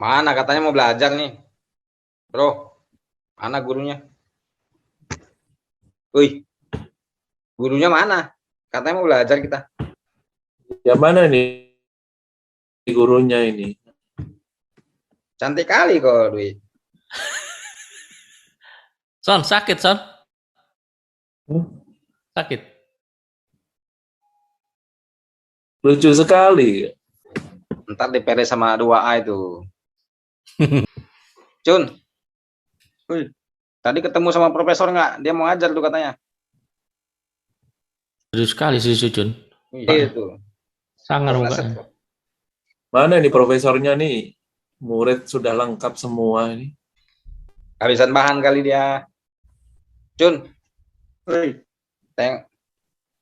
Mana katanya mau belajar nih, bro? Mana gurunya? Wih, gurunya mana? Katanya mau belajar kita. Yang mana nih gurunya ini? Cantik kali kok, Dwi. Son, sakit, Son. Sakit. Lucu sekali. Ntar diperes sama 2A itu. Cun, wih, tadi ketemu sama profesor nggak? Dia mau ngajar tuh katanya. Serius sekali sih, Jun. Iya tuh. Sangar Profesor. mukanya. Mana nih profesornya nih? Murid sudah lengkap semua ini. Habisan bahan kali dia. Cun, wih,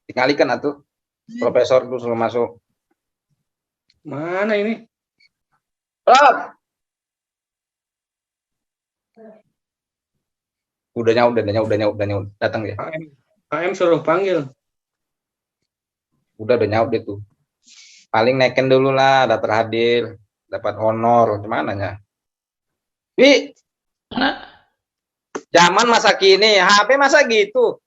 tinggalkan atuh. Profesor tuh suruh masuk. Mana ini? Rob! Udah nyaut. Datang dia. AM suruh panggil. Udah nyaut dia tuh. Paling naikin dulu lah, daftar hadir, dapat honor, gimana ya? Wi, Mana? zaman masa kini, HP masa gitu.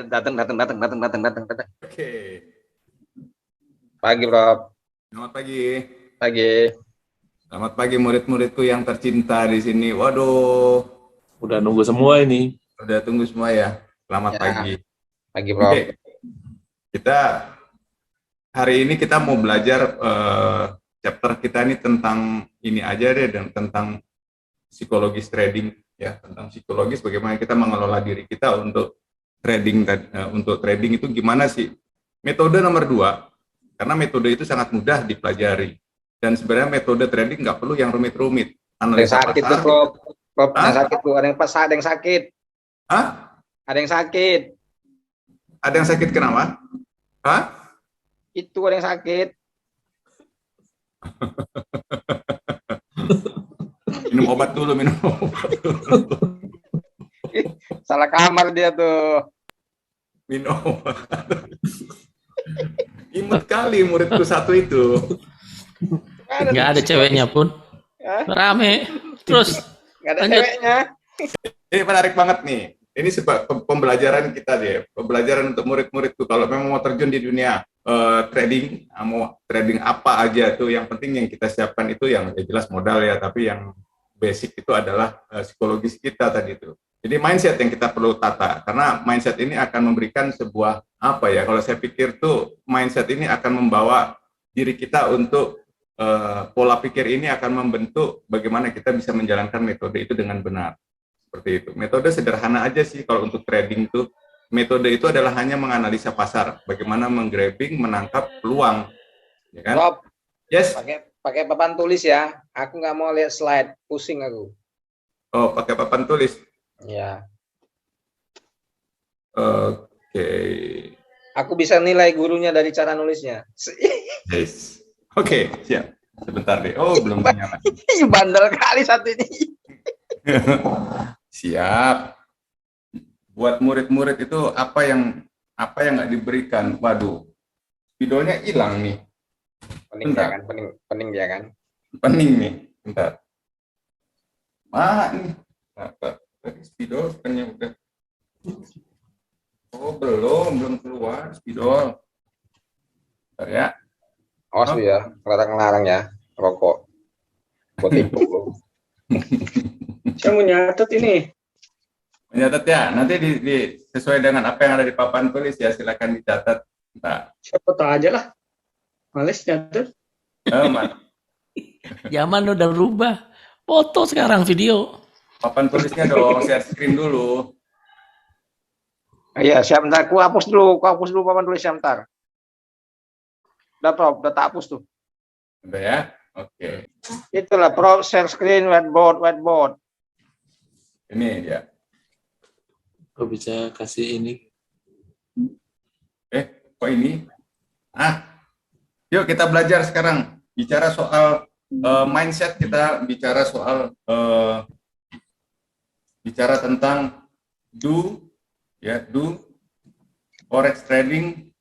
Datang. Oke. Pagi, Bro. Selamat pagi. Pagi. Selamat pagi murid-muridku yang tercinta di sini. Waduh, Udah nunggu semua ini. udah tunggu semua ya. Selamat Ya. pagi. Pagi, Bro. Oke. Kita hari ini kita mau belajar chapter kita ini tentang ini aja deh, dan tentang psikologis trading ya, tentang psikologis bagaimana kita mengelola diri kita untuk trading. Untuk trading itu gimana sih? Metode nomor 2, karena metode itu sangat mudah dipelajari. Dan sebenarnya metode trading nggak perlu yang rumit-rumit. Ada yang sakit tuh, Bro. Yang sakit tuh, ada yang sakit. Hah? Ada yang sakit. Ada yang sakit kenapa? Hah? Itu ada yang sakit. Minum obat dulu. Salah kamar dia tuh. Minum obat. Imut kali muridku satu itu. Nggak ada ceweknya pun. Hah? Rame. Terus Nggak ada lanjut. ceweknya. Ini menarik banget nih. Ini sebab pembelajaran kita deh. Pembelajaran untuk murid-muridku kalau memang mau terjun di dunia trading, mau trading apa aja tuh, yang penting yang kita siapkan itu yang jelas modal ya, tapi yang basic itu adalah psikologis kita tadi itu. Jadi mindset yang kita perlu tata, karena mindset ini akan memberikan sebuah apa ya, kalau saya pikir tuh mindset ini akan membawa diri kita untuk pola pikir ini akan membentuk bagaimana kita bisa menjalankan metode itu dengan benar. Seperti itu. Metode sederhana aja sih kalau untuk trading tuh. Metode itu adalah hanya menganalisa pasar, bagaimana menggrabbing, menangkap peluang, ya kan? Rob, Yes. pakai papan tulis ya. Aku nggak mau lihat slide, pusing aku. Oh, pakai papan tulis. Ya. Oke. Aku bisa nilai gurunya dari cara nulisnya. Yes. Oke, siap. Sebentar deh. Oh, belum nyala. Bandel kali satu ini. Siap. Buat murid-murid itu apa yang nggak diberikan? Waduh, videonya hilang nih. Pening dia kan, pening dia kan. Pening nih. Bentar. Nih. Tadi spidol bukannya udah. Oh, belum keluar spidol. Bentar ya. Awas lu ya, ngelarang ya, rokok. Buat tipu. Saya mau nyatet ini. Mencatat ya, nanti sesuai dengan apa yang ada di papan tulis ya, silakan dicatat. Nah, Saya foto aja lah. Males nyatet. Zaman udah berubah. Foto sekarang video. Papan tulisnya dong, share screen dulu. Iya, siap bentar. Aku hapus dulu papan tulisnya bentar. Udah, Prof, udah tak hapus tuh. Udah ya? Oke. Itulah, Prof, share screen, whiteboard. Ini dia. Kok bisa kasih ini? Kok ini? Yuk kita belajar sekarang. Bicara soal mindset, kita bicara soal bicara tentang do forex trading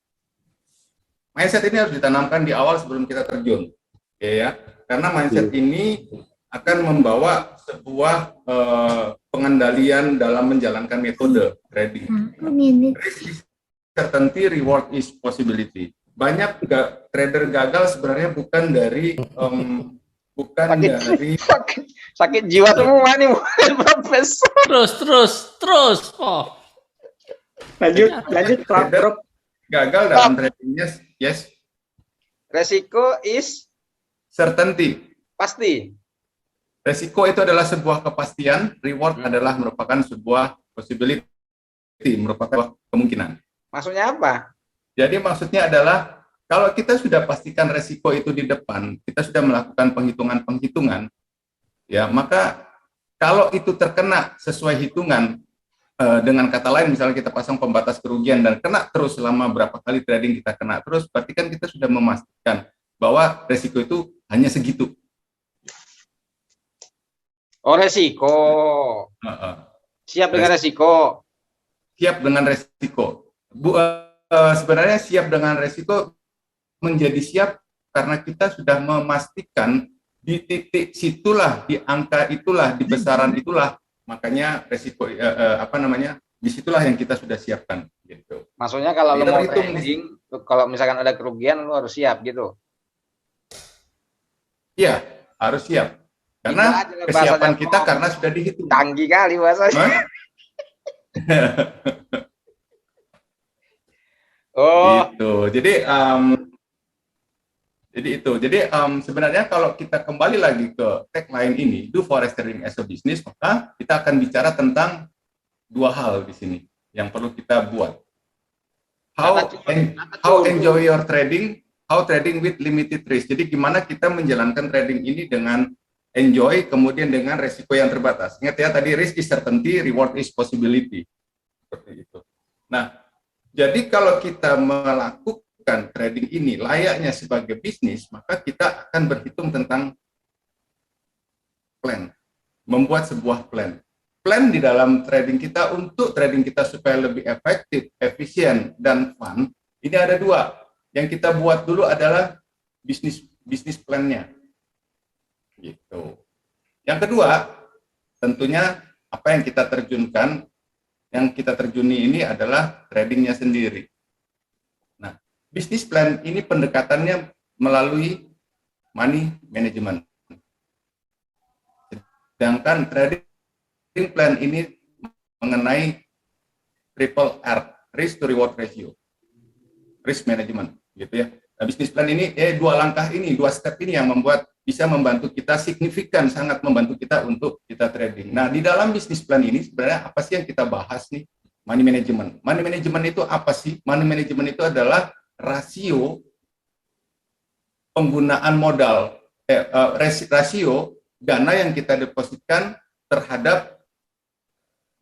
Mindset ini harus ditanamkan di awal sebelum kita terjun, ya. Karena mindset ini akan membawa sebuah pengendalian dalam menjalankan metode trading. Risk is certainty, reward is possibility. Banyak trader gagal sebenarnya bukan dari sakit jiwa semua nih Profesor. Terus. Oh, Lanjut, Trader Prof. gagal dalam tradingnya, yes. Resiko is Certainty. pasti. Resiko itu adalah sebuah kepastian, reward adalah merupakan sebuah possibility, merupakan kemungkinan. Maksudnya apa? Jadi maksudnya adalah kalau kita sudah pastikan resiko itu di depan, kita sudah melakukan penghitungan-penghitungan, ya maka kalau itu terkena sesuai hitungan, dengan kata lain misalnya kita pasang pembatas kerugian dan kena terus selama berapa kali trading kita kena terus, berarti kan kita sudah memastikan bahwa resiko itu hanya segitu. Oh, resiko. Siap dengan resiko. Siap dengan resiko. Sebenarnya siap dengan resiko menjadi siap karena kita sudah memastikan di titik situlah, di angka itulah, di besaran itulah, makanya resiko disitulah yang kita sudah siapkan. Gitu. Maksudnya kalau lo mau Hitung, trading, kalau misalkan ada kerugian, lo harus siap gitu. Iya, harus siap. Karena kesiapan kita karena sudah dihitung. Canggih kali bahasanya. Oh, gitu. Jadi sebenarnya kalau kita kembali lagi ke tagline ini, do forex trading as a business, maka kita akan bicara tentang dua hal di sini yang perlu kita buat. How enjoy your trading, how trading with limited risk. Jadi gimana kita menjalankan trading ini dengan enjoy, kemudian dengan resiko yang terbatas. Ingat ya tadi, risk is certainty, reward is possibility. Seperti itu. Nah, jadi kalau kita melakukan trading ini layaknya sebagai bisnis, maka kita akan berhitung tentang plan, membuat sebuah plan. Plan di dalam trading kita untuk trading kita supaya lebih efektif, efisien, dan fun, ini ada dua. Yang kita buat dulu adalah bisnis plan-nya. Gitu. Yang kedua, tentunya apa yang kita terjunkan, yang kita terjuni ini adalah tradingnya sendiri. Nah, bisnis plan ini pendekatannya melalui money management. Sedangkan trading plan ini mengenai triple R, risk to reward ratio, risk management, gitu ya. Nah, bisnis plan ini, dua langkah ini, dua step ini yang bisa membantu kita signifikan, sangat membantu kita untuk kita trading. Nah, di dalam bisnis plan ini sebenarnya apa sih yang kita bahas nih? Money management. Money management itu apa sih? Money management itu adalah rasio penggunaan modal, rasio dana yang kita depositkan terhadap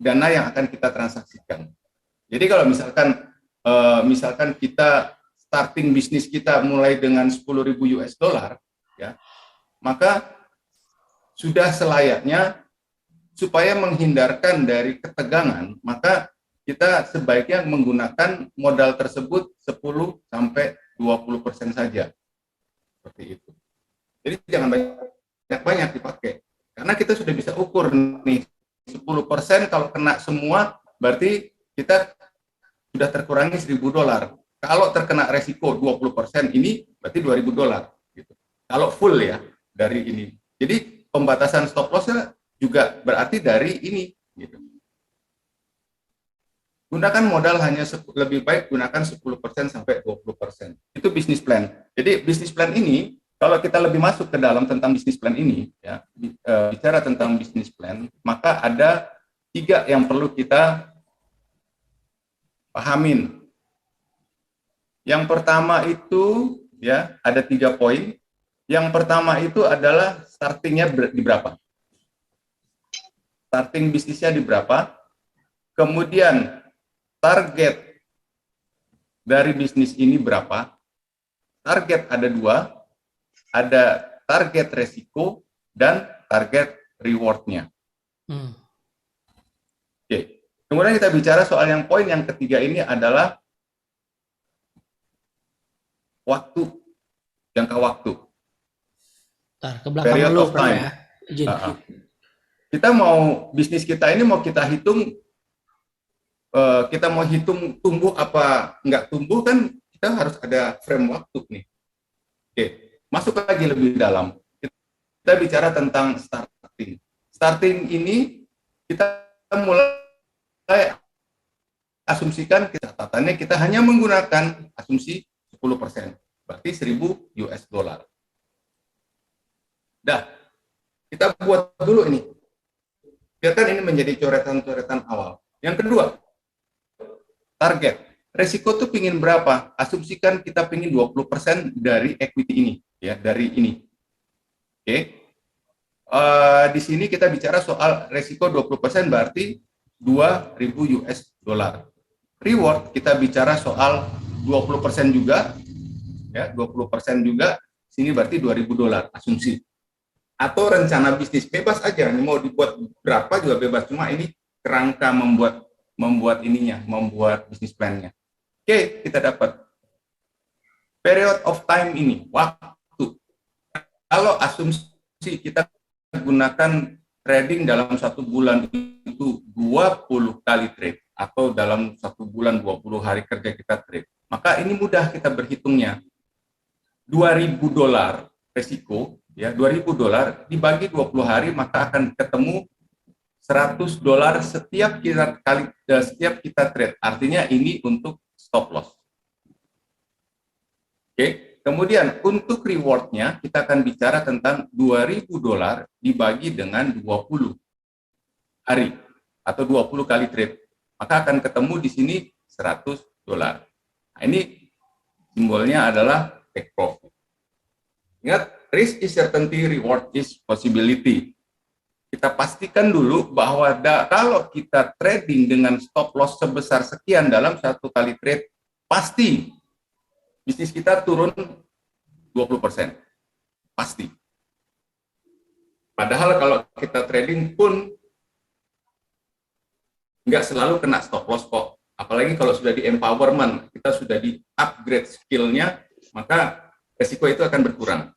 dana yang akan kita transaksikan. Jadi kalau misalkan kita starting bisnis kita mulai dengan 10.000 US dollar, ya, maka sudah selayaknya supaya menghindarkan dari ketegangan, maka kita sebaiknya menggunakan modal tersebut 10 sampai 20% saja. Seperti itu. Jadi jangan banyak dipakai. Karena kita sudah bisa ukur nih, 10% kalau kena semua berarti kita sudah terkurangi 1.000 dolar. Kalau terkena resiko 20% ini berarti 2.000 dolar gitu. Kalau full ya dari ini. Jadi pembatasan stop loss-nya juga berarti dari ini gitu. Gunakan modal hanya lebih baik gunakan 10% sampai 20%. Itu bisnis plan. Jadi bisnis plan ini kalau kita lebih masuk ke dalam tentang bisnis plan ini ya, bicara tentang bisnis plan, maka ada 3 yang perlu kita pahamin. Yang pertama itu ya ada 3 poin. Yang pertama itu adalah startingnya di berapa? Starting bisnisnya di berapa? Kemudian target dari bisnis ini berapa? Target ada 2, ada target resiko dan target rewardnya. Oke. Kemudian kita bicara soal poin yang ketiga ini adalah waktu, jangka waktu, Ntar ke belakang period dulu, of Prof time. ya. Izin. Kita mau bisnis kita ini mau kita hitung, kita mau hitung tumbuh apa nggak tumbuh kan kita harus ada frame waktu nih. Oke, masuk lagi lebih dalam. Kita bicara tentang starting. Starting ini kita mulai asumsikan catatannya kita hanya menggunakan asumsi 10%, berarti 1.000 US dollar. Dah, kita buat dulu ini. Biarkan ini menjadi coretan-coretan awal. Yang kedua, target. Resiko tuh pingin berapa? Asumsikan kita pingin 20% dari equity ini, ya, dari ini. Oke. Di sini kita bicara soal resiko 20% berarti 2.000 US dollar. Reward kita bicara soal 20% juga, ya, 20% juga. Sini berarti 2.000 dolar asumsi. Atau rencana bisnis bebas aja, mau dibuat berapa juga bebas, cuma ini kerangka membuat ininya, membuat bisnis plan-nya. Oke, kita dapat period of time ini, waktu. Kalau asumsi kita gunakan trading dalam 1 bulan itu 20 kali trade, atau dalam 1 bulan 20 hari kerja kita trade, maka ini mudah kita berhitungnya. 2.000 dolar resiko, ya, 2.000 dolar dibagi 20 hari, maka akan ketemu 100 dolar setiap kita trade. Artinya ini untuk stop loss. Oke. Kemudian untuk rewardnya kita akan bicara tentang 2.000 dolar dibagi dengan 20 hari atau 20 kali trade, maka akan ketemu di sini 100 dolar. Nah, ini simbolnya adalah take profit. Ingat, risk is certainty, reward is possibility. Kita pastikan dulu bahwa kalau kita trading dengan stop loss sebesar sekian dalam 1 kali trade, pasti bisnis kita turun 20%. Pasti. Padahal kalau kita trading pun nggak selalu kena stop loss kok. Apalagi kalau sudah di empowerment, kita sudah di upgrade skill-nya, maka resiko itu akan berkurang.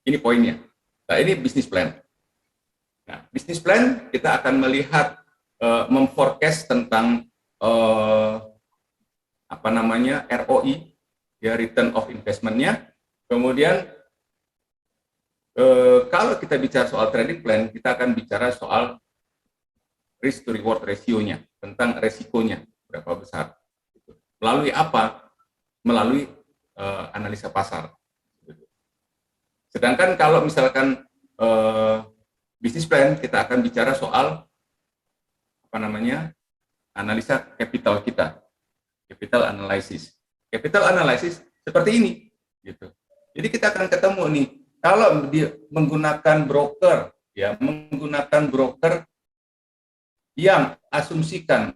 Ini poinnya. Nah, ini bisnis plan. Nah, bisnis plan kita akan melihat, memforecast tentang ROI, ya, return of investment-nya. Kemudian kalau kita bicara soal trading plan, kita akan bicara soal risk to reward ratio-nya, tentang resikonya berapa besar. Melalui apa? Melalui analisa pasar. Sedangkan kalau misalkan bisnis plan, kita akan bicara soal analisa capital kita, capital analysis. Capital analysis seperti ini, gitu. Jadi kita akan ketemu nih, kalau dia menggunakan broker, ya, menggunakan broker yang asumsikan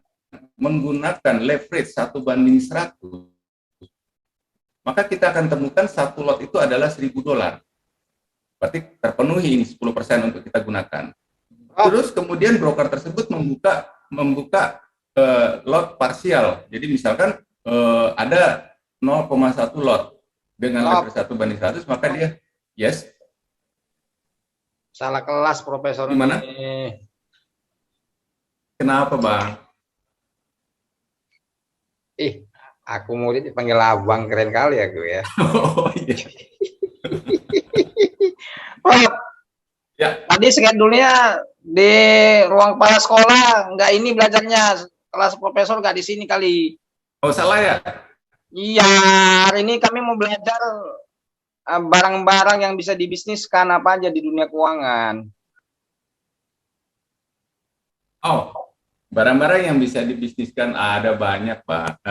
menggunakan leverage 1:100, maka kita akan temukan 1 lot itu adalah 1.000 dolar. Berarti terpenuhi ini 10% untuk kita gunakan. Terus kemudian broker tersebut membuka lot parsial. Jadi misalkan ada 0,1 lot dengan leverage 1:100, maka dia yes. Salah kelas profesor. Gimana? Ini. Kenapa, Bang? Aku mau dipanggil abang, keren kali ya gue ya. Oh iya. Prof, Ya. tadi schedule-nya di ruang kepala sekolah, nggak ini belajarnya, kelas profesor nggak di sini kali. Oh, salah ya? Iya, hari ini kami mau belajar barang-barang yang bisa dibisniskan apa aja di dunia keuangan. Oh, barang-barang yang bisa dibisniskan ada banyak, Pak.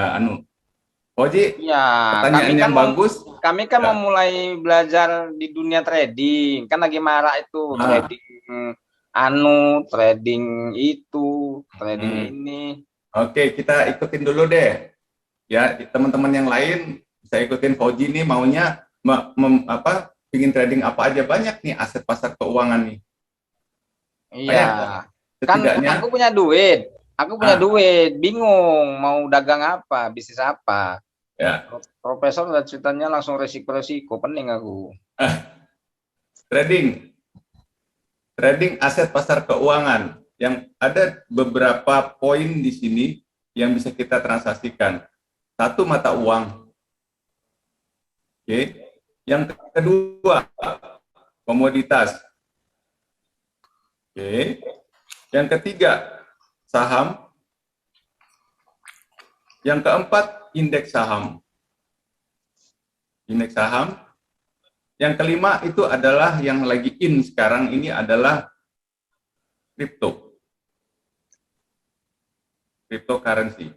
Oji, Iya, pertanyaan kami kan yang bagus. Kami kan Ya. mau mulai belajar di dunia trading, kan lagi marak itu trading trading itu, trading ini. Oke, kita ikutin dulu deh. Ya, teman-teman yang lain bisa ikutin Fauji nih maunya bikin trading apa aja, banyak nih aset pasar keuangan nih. Iya. Kan Setidaknya aku punya duit, bingung mau dagang apa, bisnis apa. Ya, Profesor dan ceritanya langsung resiko-resiko, pening aku. trading aset pasar keuangan yang ada beberapa poin di sini yang bisa kita transaksikan. Satu, mata uang. Oke. Yang kedua, komoditas. Oke. Yang ketiga, saham. Yang keempat, indeks saham. Indeks saham. Yang kelima itu adalah yang lagi in sekarang ini adalah kripto. Cryptocurrency.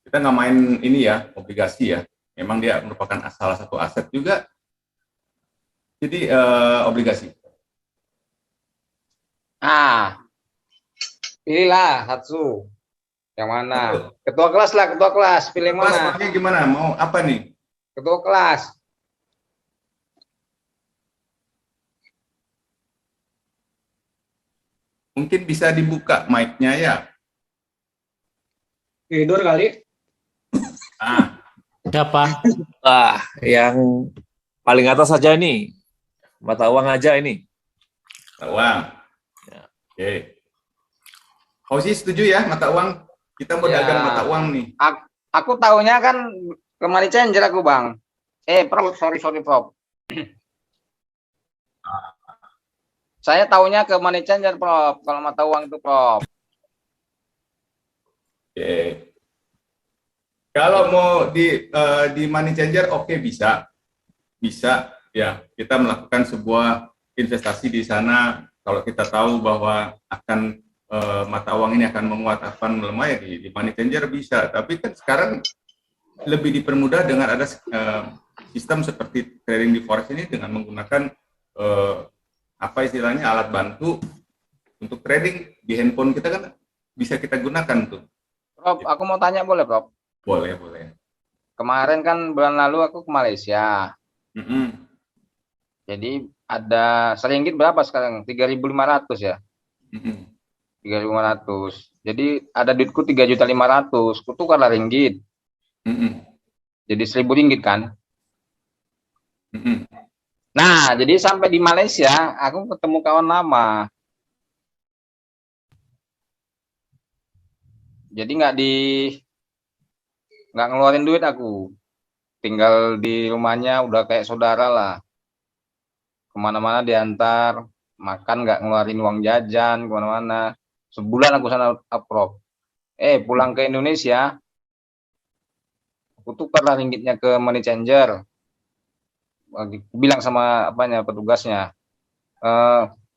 Kita nggak main ini ya, obligasi ya. Memang dia merupakan salah satu aset juga. Jadi obligasi. Pilihlah satu. Yang mana? Satu. Ketua kelas lah, ketua kelas. Pilih Kelas mana? makanya gimana? Mau apa nih? Ketua kelas. Mungkin bisa dibuka mic-nya ya. Tidur kali. Ah, Siapa? Ah, yang paling atas saja nih. Mata uang aja ini. uang. Ya. Oke. Fauzi setuju ya mata uang? Kita mau Ya. dagang mata uang nih. Aku tahunya kan ke money changer aku, Bang. Prof, sorry Prof. Saya tahunya ke money changer, Prof. Kalau mata uang itu, Prof. Oke. Kalau mau di money changer, oke, bisa ya. Kita melakukan sebuah investasi di sana. Kalau kita tahu bahwa akan mata uang ini akan menguat, akan melemah ya di money changer bisa. Tapi kan sekarang lebih dipermudah dengan ada sistem seperti trading di forex ini dengan menggunakan apa istilahnya alat bantu untuk trading di handphone kita kan bisa kita gunakan tuh. Prof, aku mau tanya boleh, Prof? Boleh. Kemarin kan bulan lalu aku ke Malaysia. Mm-mm. Jadi ada seringgit berapa sekarang? 3.500 ya? Mm-mm. 3.500. Jadi ada duitku 3.500.000. Kutukarlah ringgit. Mm-mm. Jadi 1.000 ringgit kan? Mm-mm. Nah, jadi sampai di Malaysia, aku ketemu kawan lama. Jadi nggak ngeluarin duit aku. Tinggal di rumahnya udah kayak saudara lah. Kemana-mana diantar, makan nggak ngeluarin uang jajan, kemana-mana. Sebulan aku sana, Prof. Pulang ke Indonesia, aku tukarlah ringgitnya ke money changer. Aku bilang sama petugasnya,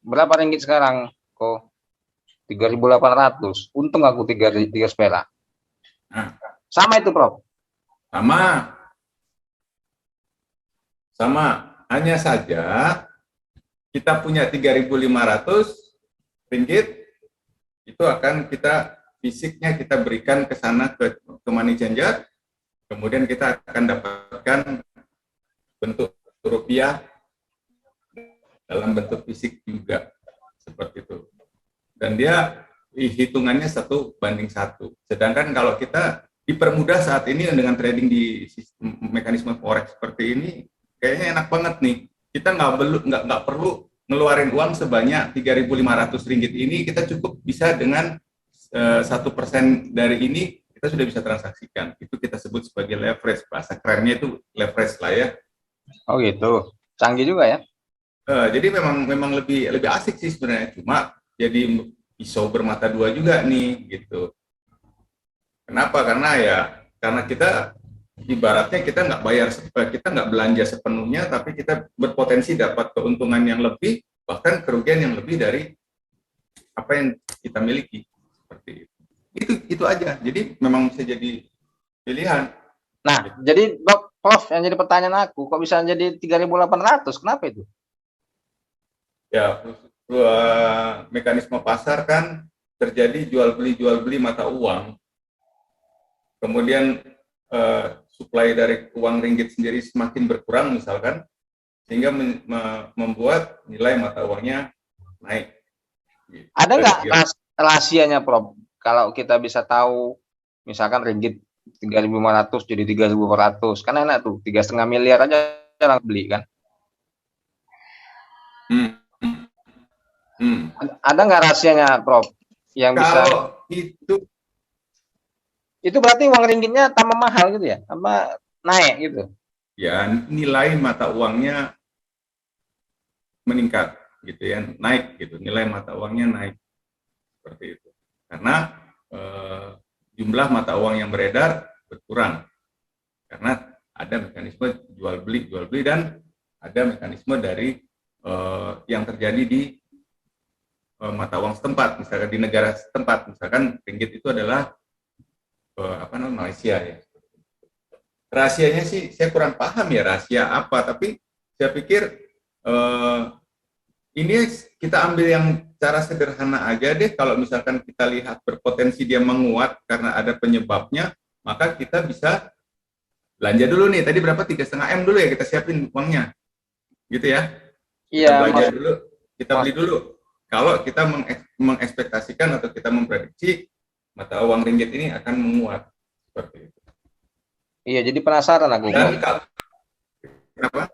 berapa ringgit sekarang? Kok 3.800. Untung aku 3 perak. Nah. Sama itu, Prof. Sama. Hanya saja kita punya 3.500 ringgit itu akan fisiknya kita berikan ke sana ke money changer. Kemudian kita akan dapatkan bentuk rupiah dalam bentuk fisik juga seperti itu. Dan dia hitungannya 1:1. Sedangkan kalau kita dipermudah saat ini dengan trading di sistem mekanisme forex seperti ini, kayaknya enak banget nih. Kita nggak perlu ngeluarin uang sebanyak 3.500 ringgit ini, kita cukup bisa dengan 1% dari ini kita sudah bisa transaksikan. Itu kita sebut sebagai leverage. Bahasa kerennya itu leverage lah ya. Oh gitu, canggih juga ya. Jadi memang lebih asik sih sebenarnya. Cuma jadi pisau bermata dua juga nih gitu. Kenapa? Karena kita ibaratnya kita nggak belanja sepenuhnya, tapi kita berpotensi dapat keuntungan yang lebih, bahkan kerugian yang lebih dari apa yang kita miliki. Seperti itu aja. Jadi memang bisa jadi pilihan. Nah, jadi Prof, yang jadi pertanyaan aku, kok bisa jadi 3.800? Kenapa itu? Ya, mekanisme pasar kan terjadi jual beli mata uang. Kemudian supply dari uang ringgit sendiri semakin berkurang misalkan, sehingga membuat nilai mata uangnya naik. Ada nggak rahasianya, Prof? kalau kita bisa tahu misalkan ringgit 3.500 jadi 3.400 kan enak tuh, 3,5 miliar aja orang beli kan. Hmm. Hmm. Ada nggak rahasianya, Prof, yang bisa? Kalau Itu berarti uang ringgitnya tambah mahal gitu ya, apa naik gitu? ya, nilai mata uangnya meningkat gitu ya, naik gitu, nilai mata uangnya naik seperti itu. Karena jumlah mata uang yang beredar berkurang karena ada mekanisme jual beli dan ada mekanisme dari yang terjadi di mata uang setempat, misalkan di negara setempat, misalkan ringgit itu adalah Malaysia ya. Rahasianya sih saya kurang paham ya rahasia apa, tapi saya pikir ini kita ambil yang cara sederhana aja deh. Kalau misalkan kita lihat berpotensi dia menguat karena ada penyebabnya, maka kita bisa belanja dulu nih. Tadi berapa? 3,5 M dulu ya kita siapin uangnya, gitu ya. Kita belanja dulu, kita beli dulu. Kalau kita mengekspektasikan atau kita memprediksi mata uang ringgit ini akan menguat seperti itu. Iya, jadi penasaran aku. Dan kenapa?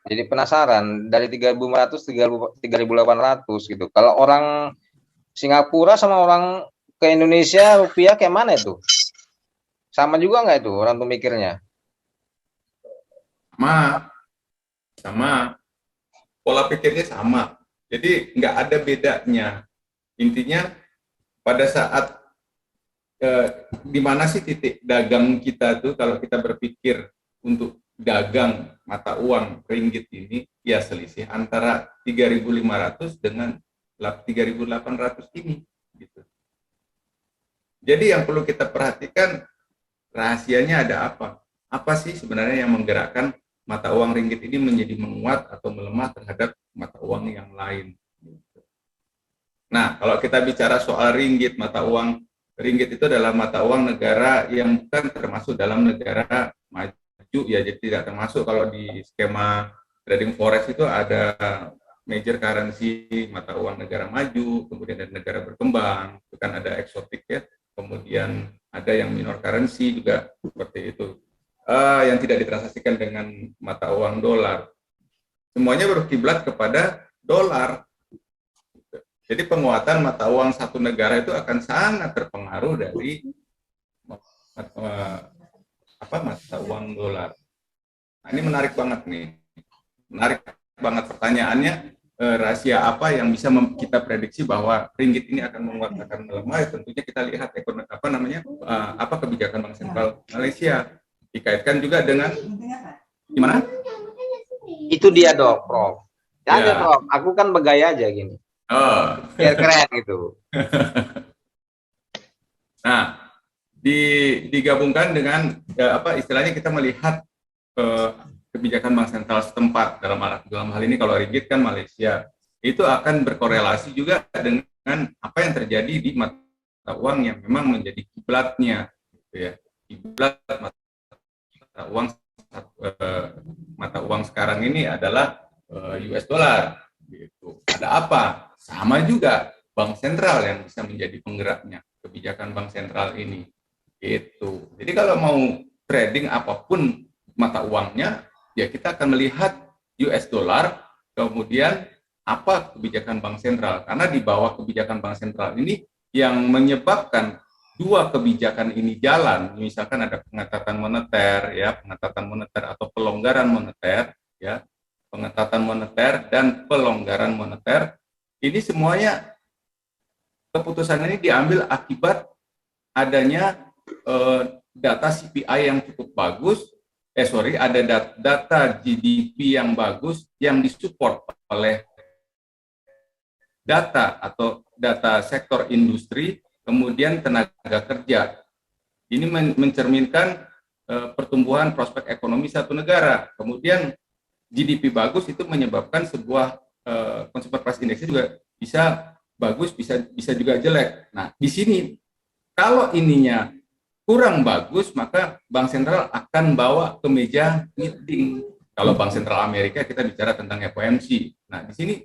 Jadi penasaran dari 3.500 3.800 gitu. Kalau orang Singapura sama orang ke Indonesia rupiah kayak mana itu? Sama juga nggak itu orang tuh mikirnya? Sama. Pola pikirnya sama. Jadi nggak ada bedanya. Intinya pada saat di mana sih titik dagang kita tuh kalau kita berpikir untuk dagang mata uang ringgit ini, ya selisih antara 3.500 dengan 3.800 ini gitu. Jadi yang perlu kita perhatikan rahasianya ada apa? Apa sih sebenarnya yang menggerakkan mata uang ringgit ini menjadi menguat atau melemah terhadap mata uang yang lain? Nah, kalau kita bicara soal ringgit, mata uang ringgit itu adalah mata uang negara yang bukan termasuk dalam negara maju ya, jadi tidak termasuk kalau di skema trading forex itu ada major currency mata uang negara maju, kemudian ada negara berkembang, itu kan ada eksotik ya, kemudian ada yang minor currency juga seperti itu, yang tidak ditransaksikan dengan mata uang dolar. Semuanya berkiblat kepada dolar. Jadi penguatan mata uang satu negara itu akan sangat terpengaruh dari mata uang dolar. Nah, ini menarik banget nih. Menarik banget pertanyaannya, rahasia apa yang bisa kita prediksi bahwa ringgit ini akan menguat, akan melemah? Ya, tentunya kita lihat apa kebijakan Bank Sentral Malaysia. Dikaitkan juga dengan gimana? Itu dia dong, Prof. Ya. Prof, aku kan bergaya aja gini. Oh. Biar keren gitu. Nah, digabungkan dengan istilahnya kita melihat kebijakan bank sentral setempat, dalam hal ini kalau ringgit kan Malaysia, itu akan berkorelasi juga dengan apa yang terjadi di mata uang yang memang menjadi kiblatnya, gitu ya. Kiblat mata uang sekarang ini adalah US dollar, gitu. Ada apa? Sama juga bank sentral yang bisa menjadi penggeraknya kebijakan bank sentral ini. Itu. Jadi kalau mau trading apapun mata uangnya, ya kita akan melihat US dollar, kemudian apa kebijakan bank sentral. Karena di bawah kebijakan bank sentral ini yang menyebabkan dua kebijakan ini jalan, misalkan ada pengetatan moneter atau pelonggaran moneter, ya, pengetatan moneter dan pelonggaran moneter, ini semuanya keputusan ini diambil akibat adanya data CPI yang cukup bagus, ada data GDP yang bagus yang disupport oleh data atau data sektor industri, kemudian tenaga kerja. Ini mencerminkan pertumbuhan prospek ekonomi satu negara. Kemudian GDP bagus itu menyebabkan sebuah consumer price index juga bisa bagus, bisa juga jelek. Nah, di sini kalau ininya kurang bagus, maka Bank Sentral akan bawa ke meja meeting. Kalau Bank Sentral Amerika kita bicara tentang FOMC. Nah, di sini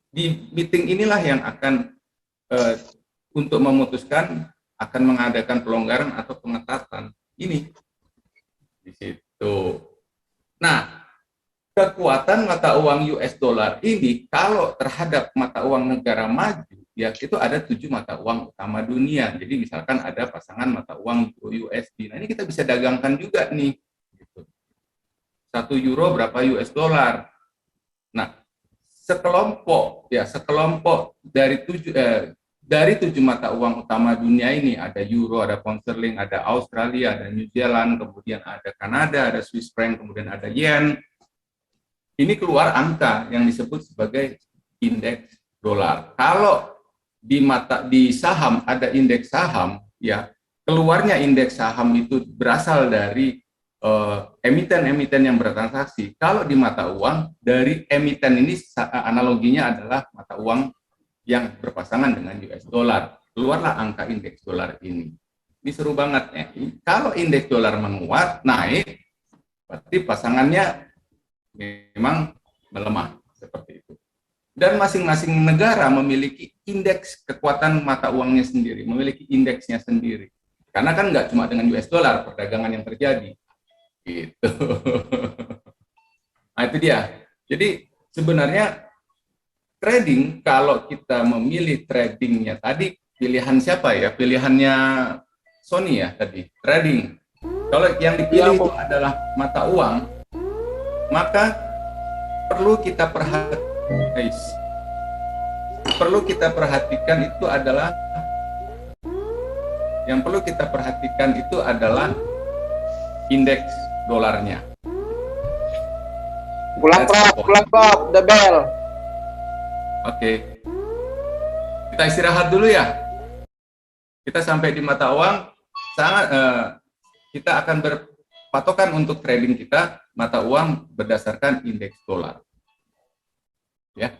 di meeting inilah yang akan untuk memutuskan akan mengadakan pelonggaran atau pengetatan. Ini di situ. Nah, kekuatan mata uang US dollar ini kalau terhadap mata uang negara maju, ya itu ada 7 mata uang utama dunia. Jadi misalkan ada pasangan mata uang USD. Nah, ini kita bisa dagangkan juga nih. Gitu. 1 euro berapa US dollar. Nah, sekelompok dari 7 mata uang utama dunia ini, ada euro, ada pound sterling, ada Australia, ada New Zealand, kemudian ada Kanada, ada Swiss franc, kemudian ada yen. Ini keluar angka yang disebut sebagai indeks dolar. Kalau di saham ada indeks saham, ya keluarnya indeks saham itu berasal dari emiten-emiten yang bertransaksi. Kalau di mata uang, dari emiten ini analoginya adalah mata uang yang berpasangan dengan US dollar. Keluarlah angka indeks dolar ini. Ini seru banget ya. Kalau indeks dolar menguat, naik, berarti pasangannya memang melemah seperti itu. Dan masing-masing negara memiliki indeks kekuatan mata uangnya sendiri, memiliki indeksnya sendiri. Karena kan nggak cuma dengan US dollar perdagangan yang terjadi. Gitu. Nah itu dia. Jadi sebenarnya trading, kalau kita memilih tradingnya tadi, pilihan siapa ya? Pilihannya Sony ya tadi, trading. Kalau yang dipilih itu adalah mata uang, maka perlu kita perhatikan itu adalah indeks dolarnya. Pulang Prof, the bell. Oke. Kita istirahat dulu ya. Kita sampai di mata uang, kita akan berpatokan untuk trading kita mata uang berdasarkan indeks dolar. Ya.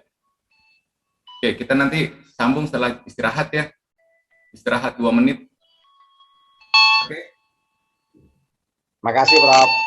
Oke, kita nanti sambung setelah istirahat ya. Istirahat 2 menit. Oke. Makasih Prof.